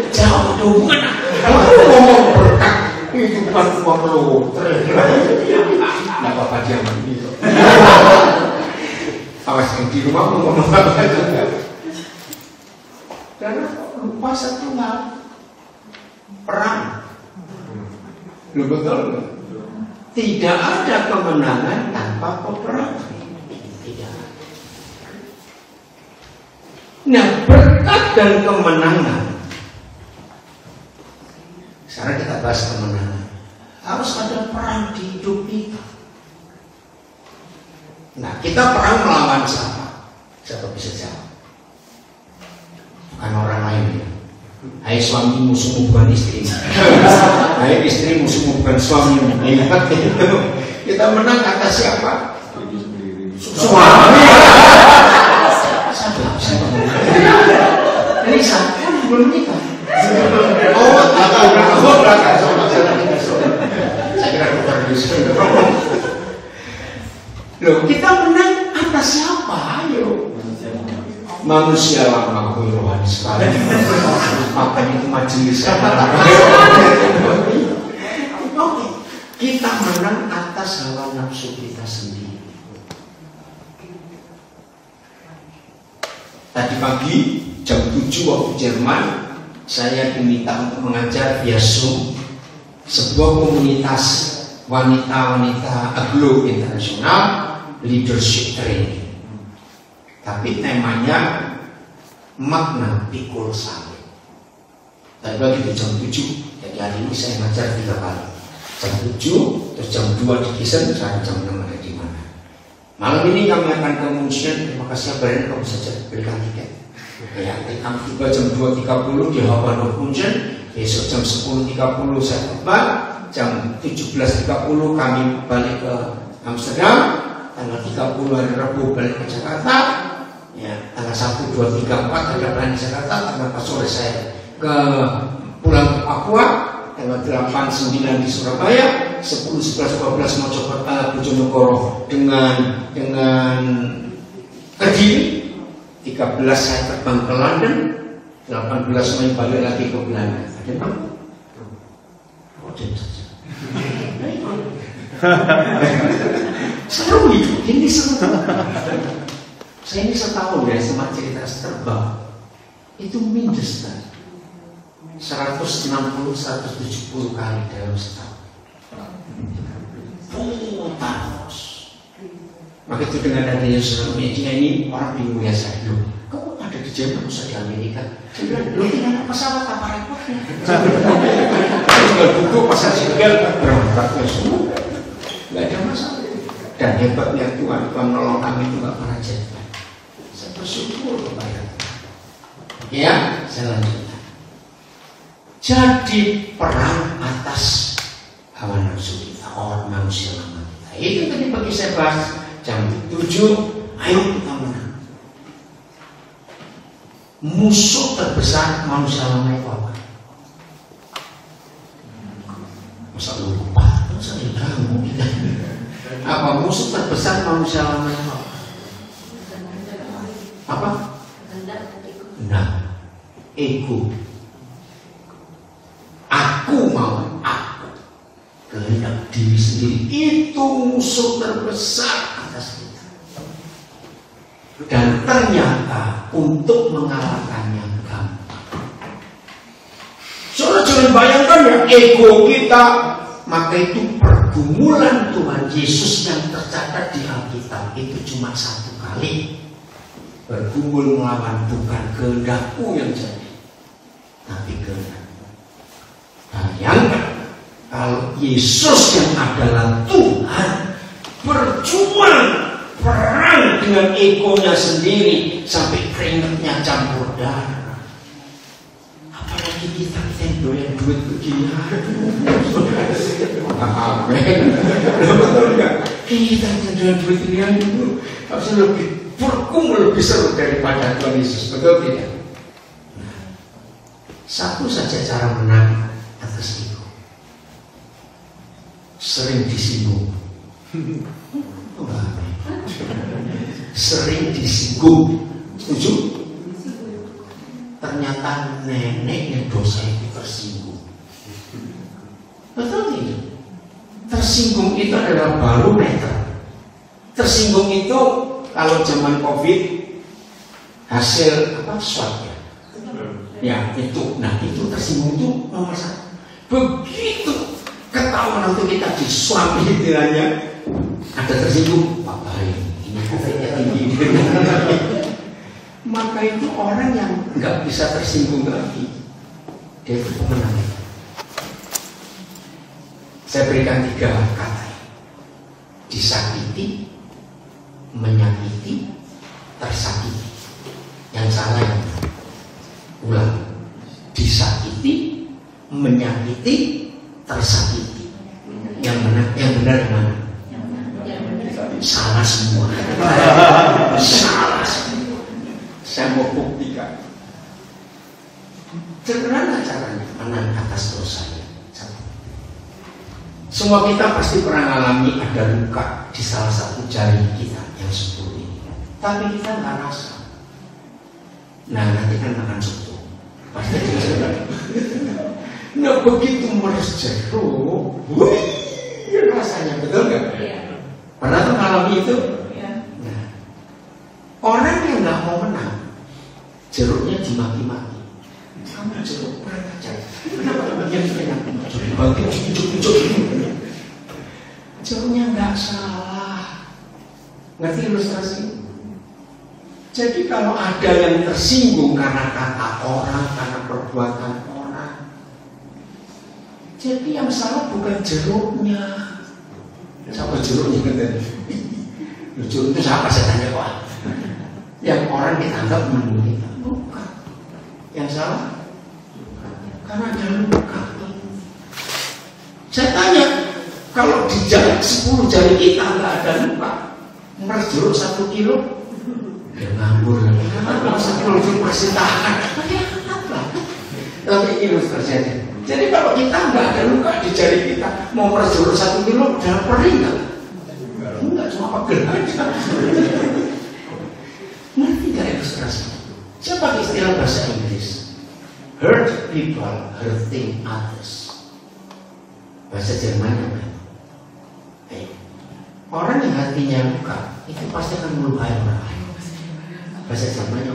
Jauh dong, ngomong berkah itu bukan uang lotre. Nggak apa-apa jangan gitu. Awas yang di rumah ngomong apa juga. Karena lupa satu hal, perang. Lu betul? Tidak ada kemenangan tanpa peperangan. Tidak. Nah, berkat dan kemenangan. Sekarang kita bahas kemenangan. Harus ada perang di hidup kita. Nah, kita perang melawan siapa? Siapa bisa jawab? Bukan orang lain ya. Hai suami musuhmu bukan istri. Hai istri musuhmu bukan suamimu. Ingat itu. Kita menang atas siapa? Suami. Ini siapa belum nikah? Belakang. Saya kira bukan justru. Loh, kita menang atas siapa? Ayo. Manusia lama rohani sekali. Makanya itu majelis. Oke, kita menang atas hawa nafsu kita sendiri. Tadi pagi jam 7 waktu Jerman, saya diminta untuk mengajar via Zoom sebuah komunitas wanita-wanita aglo internasional leadership training. Tapi temanya makna pikul salib. Tadi pagi di jam 7. Jadi hari ini saya ngajar 3 kali. Jam 7, terus jam 2 di Kisen, saya jam 6 ada di mana. Malam ini kami akan ke Munchen. Terima kasih Brian, kamu saja berikan tiket. Ya, kami tiba jam 2.30 di Hauptbahnhof Munchen. Besok jam 10.30 saya khotbah. Jam 17.30 kami balik ke Amsterdam. Tanggal 30 hari Rabu balik ke Jakarta. Ya, tanggal 1, 2, 3, 4 ada plan di Jakarta. Tanggal 4 sore saya pulang ke Papua. Tanggal 8, 9 di Surabaya. 10, 11, 12 Mojokerto, Bojonegoro dengan Kediri. 13 saya terbang ke London. 18 Mei balik lagi ke Belanda. Ada bang? Seru itu, ini seru. Saya ini setahun ya sama cerita terbang. Itu minus kan 160-170 kali dalam setahun. Terus. Maka itu dengan adanya sosial media ini orang bingung ya saya. Loh, kamu ada di Jerman, usah di Amerika. Saya bilang, lo tinggal pesawat apa repotnya? Tinggal duduk pasang single berangkat ke semua. Gak ada masalah. Dan hebatnya Tuhan menolong kami itu gak pernah jadi. Saya bersyukur kepada Tuhan. Ya, saya lanjutkan. Jadi perang atas hawa nafsu kita, orang manusia lama kita. Itu tadi bagi saya bahas jam 7. Ayo kita menang. Musuh terbesar manusia lama itu apa? Masa lupa? Masa diganggu kita? Apa musuh terbesar manusia lama itu apa? Apa? Nah, ego. Aku mau, aku kehendak diri sendiri. Itu musuh terbesar atas kita. Dan ternyata untuk mengalahkannya gampang. Saudara jangan bayangkan ya ego kita. Maka itu pergumulan Tuhan Yesus yang tercatat di Alkitab itu cuma 1 kali. Bergumul melawan bukan kehendakku yang jadi, tapi kehendak. Bayangkan kalau Yesus yang adalah Tuhan berjuang perang dengan egonya sendiri sampai keringatnya campur darah. Apalagi kita yang doyan duit begini. Amin. Betul nggak? Kita yang doyan duit begini itu harus lebih bergumul lebih seru daripada Tuhan Yesus, betul tidak? Nah, satu saja cara menang atas itu, sering disinggung. Sering disinggung, setuju? Ternyata nenek yang dosa itu tersinggung. Betul tidak? Tersinggung itu adalah barometer. Tersinggung itu kalau zaman COVID hasil swab ya itu, nah itu tersinggung itu nomor satu. Begitu ketahuan nanti kita di swab istilahnya ada tersinggung, Pak Baik ini COVID-nya tinggi. Maka itu orang yang nggak bisa tersinggung lagi, dia itu pemenang. Saya berikan 3 kata: disakiti, menyakiti, tersakiti. Yang salah yang ulang: disakiti, menyakiti, tersakiti. Yang benar yang mana? Salah semua. Salah semua. Saya mau buktikan. Bagaimana caranya menang atas dosanya? Semua kita pasti pernah mengalami ada luka di salah satu jari kita yang sepuluh ini, tapi kita nggak rasa. Nah nanti kan makan soto, pasti dicoba. Nah begitu meres jeruk, wih, rasanya betul nggak? Pernah tuh mengalami itu? Nah, orang yang nggak mau menang, jeruknya dimaki-maki. Kamu jeruk kurang ajar. Kenapa yang enak? Bagi cucuk-cucuk. Jeruknya nggak salah. Ngerti ilustrasi? Jadi kalau ada yang tersinggung karena kata orang, karena perbuatan orang, jadi yang salah bukan jeruknya. Siapa jeruknya kan tadi? Jeruk itu siapa saya tanya kok? Yang orang dianggap menurut kita bukan. Yang salah karena ada luka. Saya tanya, kalau di jari 10 jari kita nggak ada luka, meres jeruk 1 kilo, ya nganggur. 1 kilo jeruk masih tahan. Tapi ilustrasi aja. Jadi kalau kita nggak ada luka di jari kita, mau meres jeruk 1 kilo, udah perih nggak? Enggak, cuma pegel aja. Ngerti nggak ilustrasi? Siapa istilah bahasa Inggris? Hurt people hurting others. Bahasa Jerman apa? Orang yang hatinya luka itu pasti akan melukai orang lain. Bahasa Jermannya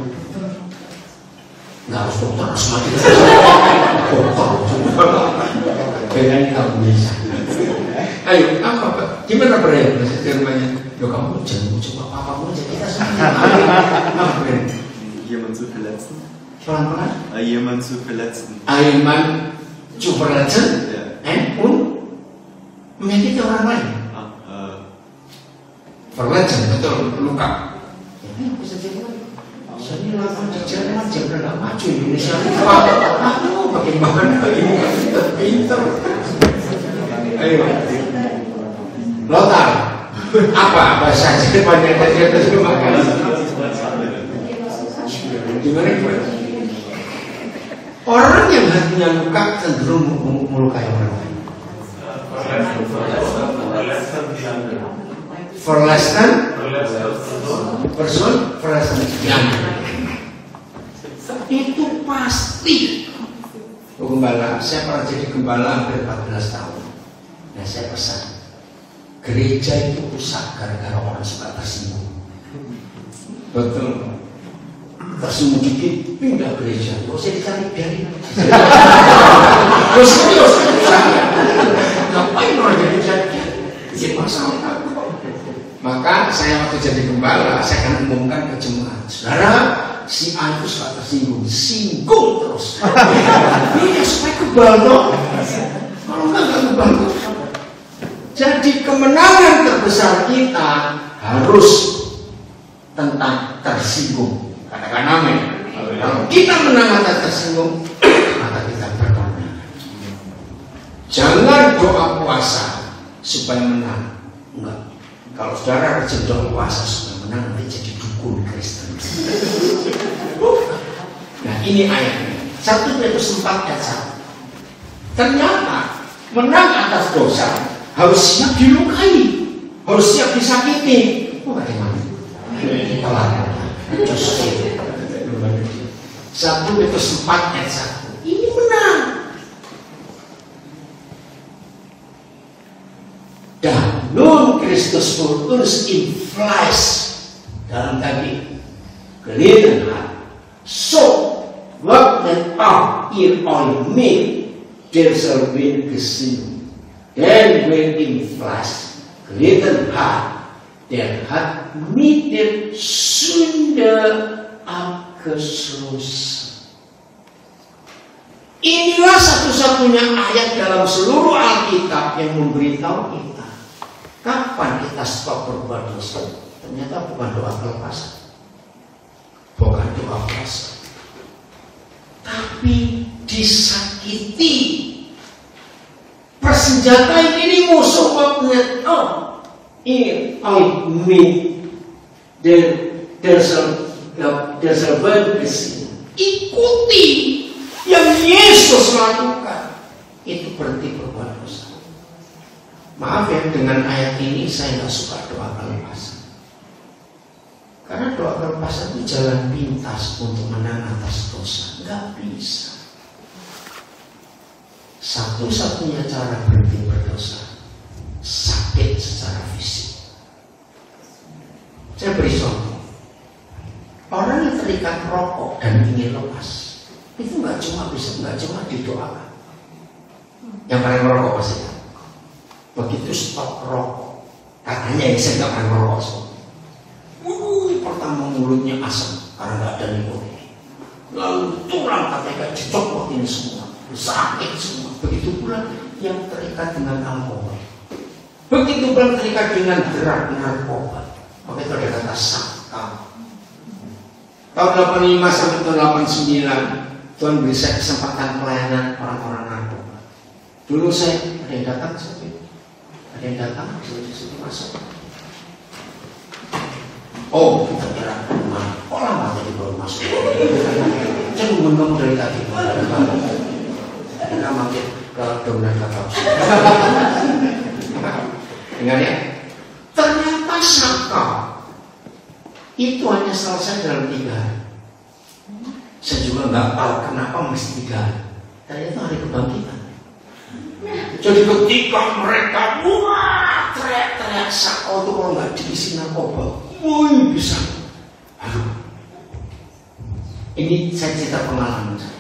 nggak harus dokter, harus mati. Dokter, bedain kamu bisa. Ayo, apa? Gimana Bre? Bahasa Jermannya? Yo kamu jangan coba apa-apa aja, kita semua. Apa Bre? Jemand zu verletzen. Pelan-pelan. Jemand zu verletzen. Jemand zu verletzen. Menyakiti orang lain. Verletzen, betul, luka. Bisa jadi saya lakukan di Jerman, jangan nggak maju Indonesia. Aduh, bagaimana ibu kan pinter. Ayo, Lothar, apa bahasa Jerman yang tadi kita terjemahkan? Gimana? Orang yang hatinya luka cenderung melukai orang lain. Verletzen, itu pasti. Gembala, saya pernah jadi gembala hampir 14 tahun. Nah saya pesan, gereja itu rusak gara-gara orang suka tersinggung. Betul. Tersinggung dikit pindah gereja, terus saya dicari biarin. Terus ngapain orang jadi masalah? Maka saya waktu jadi gembala, saya akan umumkan ke jemaat, saudara, si A itu suka tersinggung, singgung terus. Ini supaya kebal dong. Kalau enggak kebal. Jadi kemenangan terbesar kita harus tentang tersinggung. Katakan amin. Kalau kita menang atas tersinggung, maka kita berkemenangan. Jangan doa puasa supaya menang. Enggak. Kalau saudara rajin doa puasa sudah menang, nanti jadi dukun Kristen. Nah ini ayatnya 1 Petrus 4 ayat 1. Ternyata menang atas dosa harus siap dilukai, harus siap disakiti. Bagaimana? Kita lakukan. 1 Petrus 4 ayat 1. Ini menang. Dan nun Kristus kultus in flesh dalam tadi kelihatan. So what that are in all me there shall be gesehen. Then when in flesh kelihatan der hat mit der Sünde abgeschlossen. Inilah satu-satunya ayat dalam seluruh Alkitab yang memberitahu kita kapan kita stop berbuat dosa. Ternyata bukan doa kelepasan, bukan doa puasa, tapi disakiti. Persenjataan ini musuh waktunya. Oh, ini there's a word ikuti yang Yesus lakukan. Itu berarti berbuat dosa. Maaf ya, dengan ayat ini saya nggak suka doa kelepasan. Karena doa kelepasan itu jalan pintas untuk menang atas dosa. Nggak bisa. Satu-satunya cara berhenti berdosa, sakit secara fisik. Saya beri contoh. Orang yang terikat rokok dan ingin lepas, itu nggak cuma didoakan. Yang paling merokok pasti kan. Begitu stop rokok, katanya ya saya nggak pernah merokok. Pertama mulutnya asam karena nggak ada nikotin. Lalu tulang katanya dicopotin semua, sakit semua. Begitu pula yang terikat dengan alkohol. Begitu pula terikat dengan drug narkoba. Maka itu ada kata sakam. Tahun 85 sampai tahun 89 Tuhan beri saya kesempatan pelayanan orang-orang narkoba. Dulu saya ada yang datang disuruh masuk. Oh, kita kira orang mati di baru masuk. Saya nungguin kamu dari tadi. Kita mampir ke dominan kakak. Dengar ya. Ternyata sakam itu hanya selesai dalam 3 hari. Saya juga nggak tahu kenapa mesti 3 hari. Ternyata hari kebangkitan. Jadi ketika mereka teriak-teriak sakau itu kalau nggak diisi narkoba, bisa. Aduh, ini saya cerita pengalaman saya.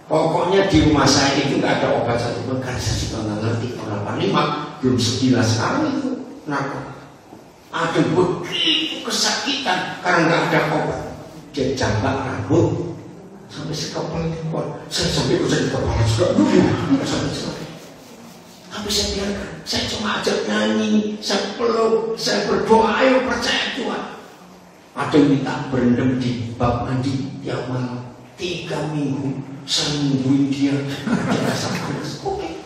Pokoknya di rumah saya itu nggak ada obat satupun karena saya juga nggak ngerti. Tahun 85 belum segila sekarang itu narkoba. Ada begitu kesakitan karena nggak ada obat. Dia jambak rambut sampai sekepal keluar. Saya sampai usah di kepala juga. Tapi saya biarkan. Saya cuma ajak nyanyi, saya peluk, saya berdoa, ayo percaya Tuhan. Ada yang minta berendam di bab mandi tiap malam 3 minggu. Saya nungguin dia karena dia rasa panas. Oke.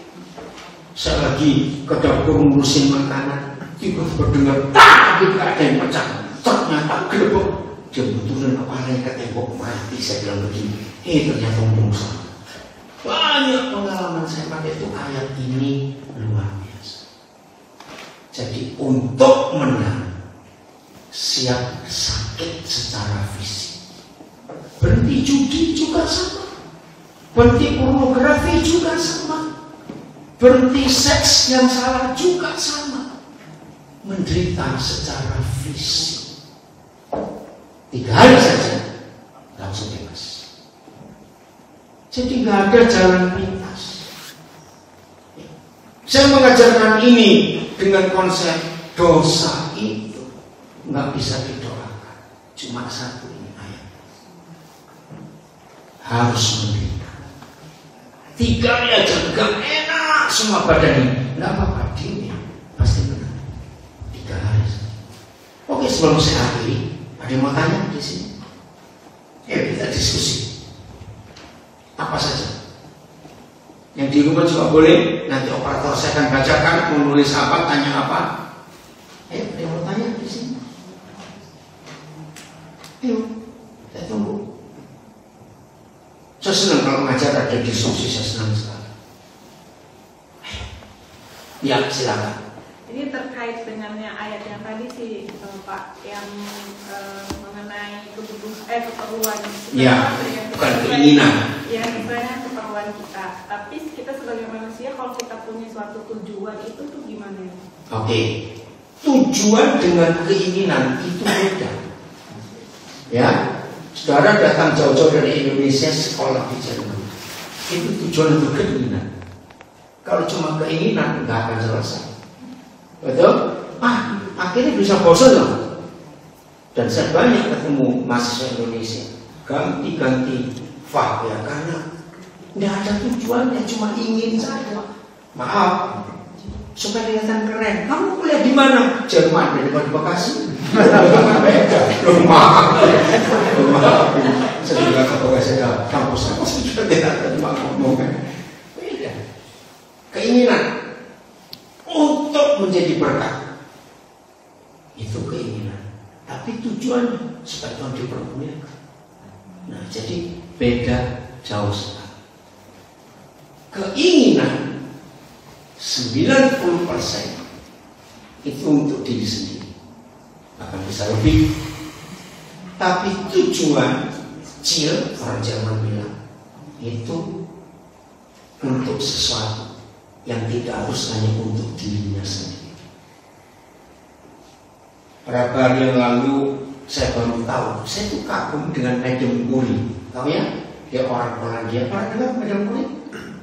Saya lagi ke dapur ngurusin makanan, tiba-tiba dengar tak, ada yang pecah. Ternyata gerbek. Dia betulin kepalanya ke tembok, mati. Saya bilang begini, ternyata musuh. Banyak pengalaman saya pakai itu ayat ini luar biasa. Jadi untuk menang, siap sakit secara fisik. Berhenti judi juga sama. Berhenti pornografi juga sama. Berhenti seks yang salah juga sama. Menderita secara fisik. 3 hari saja langsung bebas. Jadi nggak ada jalan pintas. Saya mengajarkan ini dengan konsep dosa itu nggak bisa didoakan. Cuma satu ini ayat. Harus menderita. 3 hari aja nggak enak semua badan ini. Nggak apa-apa, ini pasti benar. 3 hari. Oke, sebelum saya akhiri, ada yang mau tanya di sini? Kita diskusi. Apa saja yang di rumah juga boleh. Nanti operator saya akan bacakan, mau nulis apa, tanya apa. Ayo, Ayo, saya tunggu. Saya senang kalau mengajar ada diskusi, saya senang sekali. Ya, silakan. Ini terkait dengan yang ayat yang tadi sih Pak, yang mengenai keperluan kita. Ya, bukan keinginan. Ya, sebenarnya keperluan kita. Tapi kita sebagai manusia kalau kita punya suatu tujuan itu tuh gimana? Oke, tujuan dengan keinginan itu beda. Ya, saudara datang jauh-jauh dari Indonesia sekolah di Jerman. Itu tujuan untuk keinginan. Kalau cuma keinginan nggak akan selesai. Betul? Akhirnya bisa bosan loh. Dan saya banyak ketemu mahasiswa Indonesia ganti-ganti ya, karena nggak ada tujuannya, cuma ingin saja. Maaf, supaya kelihatan keren. Kamu kuliah di mana? Jerman, daripada Bekasi. Beda. Maaf. Saya juga ke Bekasi ada kampus juga tidak terima ngomong. Beda. Keinginan untuk menjadi berkat itu keinginan, tapi tujuannya supaya Tuhan dipermuliakan. Nah, jadi beda jauh sekali. Keinginan 90% itu untuk diri sendiri, bahkan bisa lebih. Tapi tujuan Ziel, orang Jerman bilang, itu untuk sesuatu yang tidak harus hanya untuk dirinya sendiri. Beberapa hari yang lalu saya baru tahu, saya itu kagum dengan Madame Curie. Tahu ya? Dia orang Polandia. Pernah dengar Madame Curie?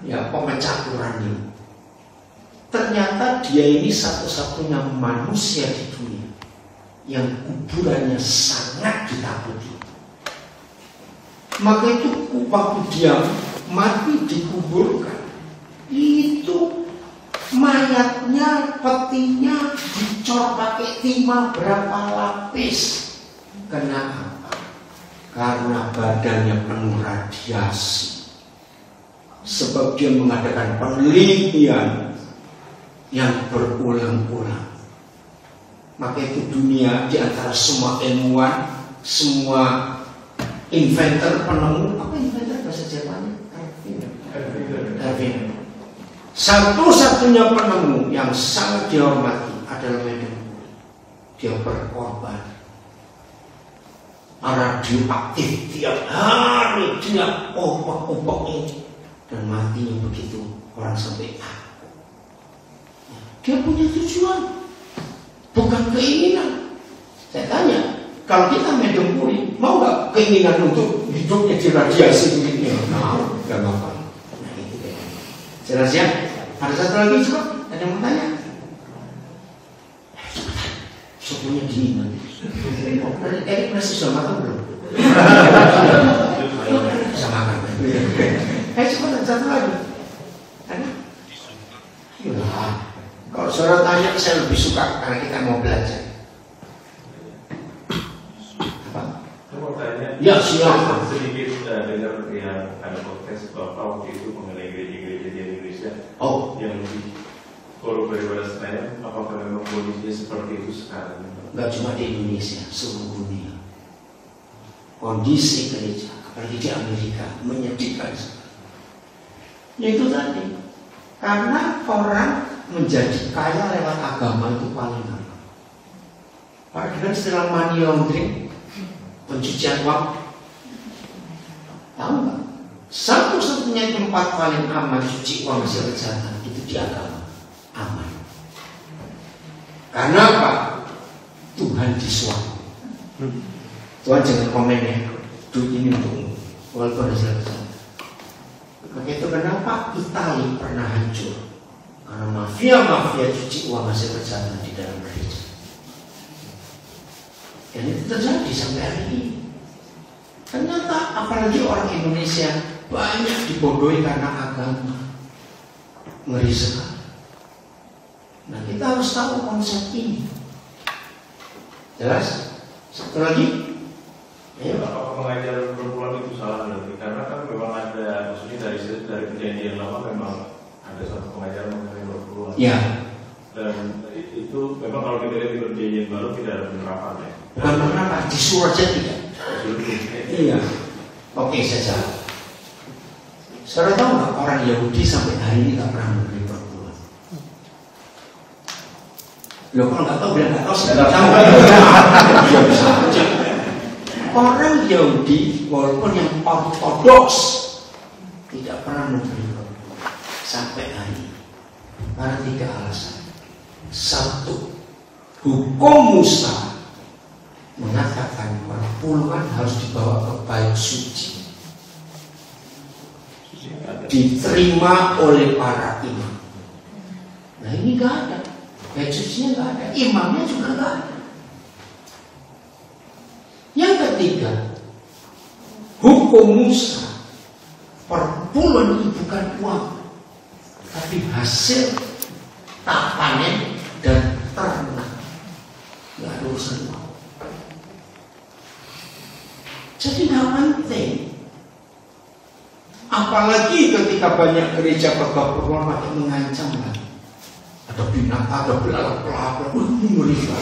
Ya, pemecah uranium. Ternyata dia ini satu-satunya manusia di dunia yang kuburannya sangat ditakuti. Maka itu waktu dia mati dikuburkan, itu mayatnya, petinya dicor pakai timah berapa lapis. Kenapa? Karena badannya penuh radiasi. Sebab dia mengadakan penelitian yang berulang-ulang. Maka itu dunia di antara semua ilmuwan, semua inventor, penemu, apa inventor bahasa Jermannya? Darwin. Satu-satunya penemu yang sangat dihormati adalah Madame Curie. Dia berkorban. Radioaktif tiap hari dia opak-opak ini, dan matinya begitu orang sampai dia punya tujuan, bukan keinginan. Saya tanya, kalau kita Madame Curie, mau nggak keinginan untuk hidupnya diradiasi begini? Mau, nggak apa-apa. Jelas ya? Ada satu lagi coba, ada yang mau tanya? Supunya dingin nanti. Erik masih sudah makan belum? Bisa makan. Coba satu lagi. Ada? Ya, kalau saudara tanya saya lebih suka karena kita mau belajar. Apa? Saya mau tanya. Ya silakan. Sedikit dengar yang ada podcast Bapak waktu itu mengenai gereja-gereja di Indonesia. Oh, yang lebih korup daripada Senayan. Apakah memang kondisinya seperti itu sekarang? nggak cuma di Indonesia, seluruh dunia. Kondisi gereja, apalagi di Amerika, menyedihkan sekali. Yaitu tadi, karena orang menjadi kaya lewat agama itu paling gampang. Padahal istilah money laundering, pencucian uang, tahu nggak? Satu-satunya tempat paling aman cuci uang hasil kejahatan itu di agama, aman. Karena apa? Tuhan disuap. Tuhan jangan komen ya, duit ini untukmu, walaupun hasil kejahatan. Maka itu kenapa Itali pernah hancur, karena mafia-mafia cuci uang hasil kejahatan di dalam gereja. Dan itu terjadi sampai hari ini. Ternyata apalagi orang Indonesia banyak dibodohi karena agama. Ngeri sekali. Nah, kita harus tahu konsep ini. Jelas? Satu lagi. Ayo. Apakah mengajar perempuan itu salah berarti? Karena kan memang ada, maksudnya dari perjanjian lama memang ada satu pengajaran mengenai perempuan. Ya. Dan itu memang kalau kita lihat di perjanjian baru tidak ada penerapannya. Bukan penerapan, di surat saja tidak. Iya. Oke saja. Saudara tahu nggak orang Yahudi sampai hari ini nggak pernah memberi perpuluhan? Loh kalau nggak tahu bilang nggak tahu, saya nggak tahu. Ya bisa aja. Orang Yahudi walaupun yang ortodoks tidak pernah memberi perpuluhan sampai hari ini. Karena 3 alasan. 1. Hukum Musa mengatakan perpuluhan harus dibawa ke bait suci, diterima oleh para imam. Nah ini nggak ada, bait sucinya nggak ada, imamnya juga nggak ada. Yang ketiga, hukum Musa, perpuluhan itu bukan uang, tapi hasil tak panen dan ternak. Nggak ada urusan uang. Jadi nggak penting. Apalagi ketika banyak gereja perpuluhan makin mengancam lagi. Ada binatang, ada belalang, mengerikan.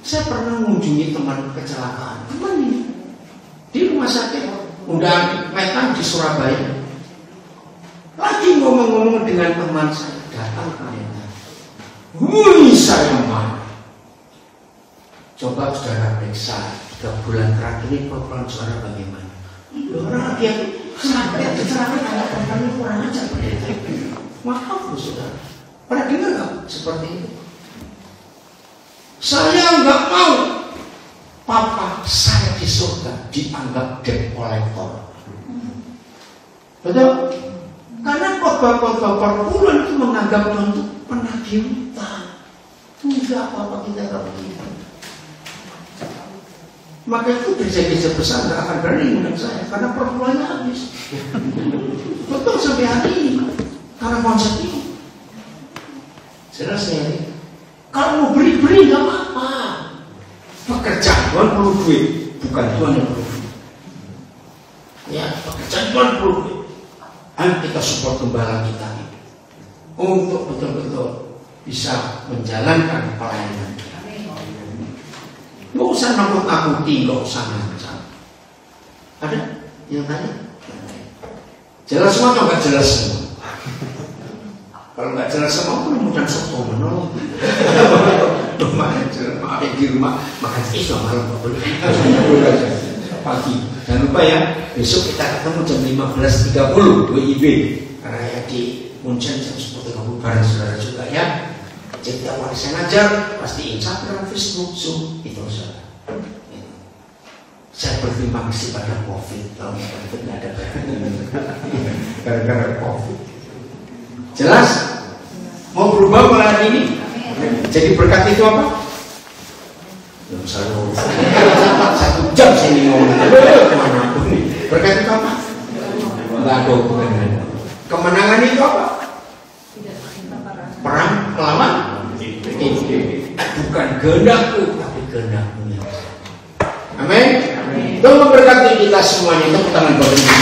Saya pernah mengunjungi teman kecelakaan. Teman ini di rumah sakit, udah metan di Surabaya. Lagi ngomong-ngomong dengan teman saya, datang ke metan. Wih, saya marah. Coba saudara periksa 3 bulan terakhir ini perpuluhan saudara bagaimana? Orang dia sampai kecelakaan anak perempuan kurang ajar pendeta. Maaf loh saudara. Pernah dengar nggak seperti itu? Saya nggak mau papa saya di surga dianggap debt collector. Betul? Karena khotbah-khotbah perpuluhan itu menganggap Tuhan itu penagih utang. Enggak apa-apa kita nggak begitu. Maka itu gereja-gereja besar nggak akan berani mengundang saya karena perpuluhannya habis. Betul sampai hari ini karena konsep ini. Jelas saya. Kalau mau beri-beri nggak apa-apa. Pekerjaan Tuhan perlu duit, bukan Tuhan yang perlu duit. Ya, pekerjaan Tuhan perlu duit. Ayo kita support gembala kita ini untuk betul-betul bisa menjalankan pelayanan. Nggak usah nakut-nakuti, nggak usah ngancam. Ada yang tanya? Jelas semua atau nggak jelas semua? Kalau nggak jelas semua, aku mudah soto menolong. Lumayan jelas, maaf di rumah makan iso malam pagi. Jangan lupa ya, besok kita ketemu jam 15.30 WIB karena ya di Munchen jam 10.30 bareng saudara juga ya. Jadi awal saya ngajar pasti Instagram, Facebook, Zoom itu saudara. Saya berterima kasih pada COVID. Tahun COVID nggak ada gara-gara COVID. Jelas? Mau berubah malam ini? Jadi berkat itu apa? Belum selalu 1 jam saya ini ngomong. Kemana pun nih. Berkat itu apa? Nggak ada hubungannya. Kemenangan itu apa? Perang melawan bukan kehendakku tapi kehendakmu yang besar. Amin. Tuhan memberkati kita semuanya. Tepuk tangan buat kita.